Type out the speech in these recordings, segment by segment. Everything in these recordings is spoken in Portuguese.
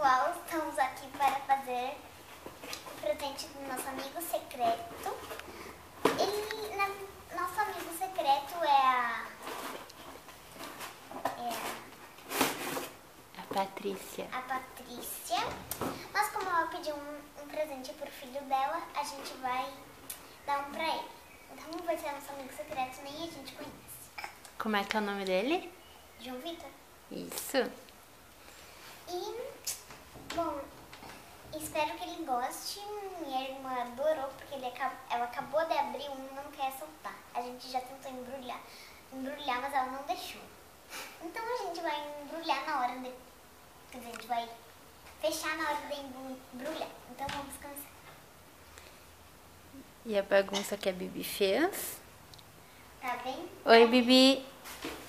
pessoal, estamos aqui para fazer o presente do nosso amigo secreto. Nosso amigo secreto é a Patrícia. A Patrícia. Mas como ela pediu um presente pro filho dela, a gente vai dar um pra ele. Então não vai ser nosso amigo secreto, nem a gente conhece. Como é que é o nome dele? João Vitor. Isso. E, bom, espero que ele goste. Minha irmã adorou, porque ela acabou de abrir um e não quer soltar. A gente já tentou embrulhar, mas ela não deixou. Então a gente vai embrulhar na hora de... Quer dizer, a gente vai fechar na hora de embrulhar. Então vamos começar. E a bagunça que a Bibi fez? Tá bem? Oi, Bibi.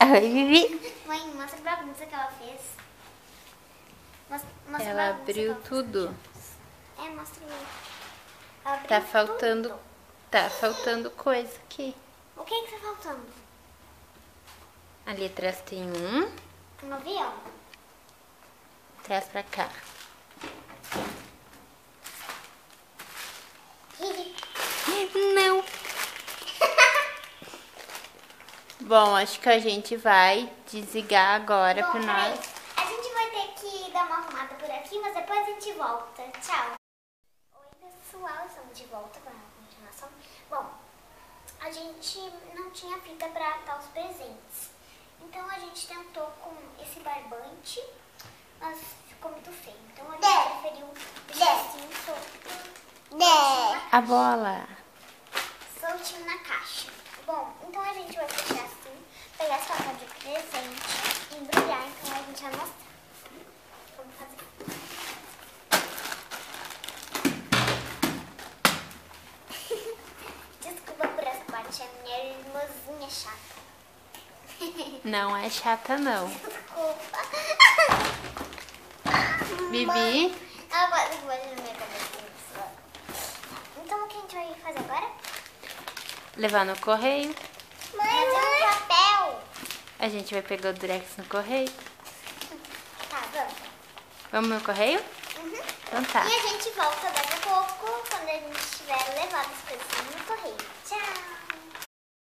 Oi, Bibi. Mãe, mostra a bagunça que ela fez. Mostra Ela a bagunça abriu que ela fez. tudo. É, mostra aí. Ela abriu Tá faltando, tudo. tá faltando coisa aqui. O que tá faltando? Ali atrás tem um. Um avião. Traz pra cá. Não. Bom, acho que a gente vai desligar agora Bom, pra peraí. nós. A gente vai ter que dar uma arrumada por aqui, mas depois a gente volta. Tchau. Oi, pessoal. Estamos de volta para a continuação. Bom, a gente não tinha fita para atar os presentes. Então a gente tentou com esse barbante, mas ficou muito feio. Então a gente preferiu deixar assim A bola. soltinho na caixa. Bom, então a gente vai fechar assim, pegar essa caixa de presente e embrulhar. Então a gente vai mostrar. Vamos fazer. Desculpa por essa parte, a minha irmãzinha chata. Não é chata, não. Desculpa. Bibi. Ah, quase que bate na minha cabeça. Então o que a gente vai fazer agora? Levar no correio. Fazer um papel. A gente vai pegar o Durex no correio. Tá, vamos. Vamos no correio? Uhum. Então tá. E a gente volta daqui a pouco, quando a gente tiver levado as coisas no correio. Tchau!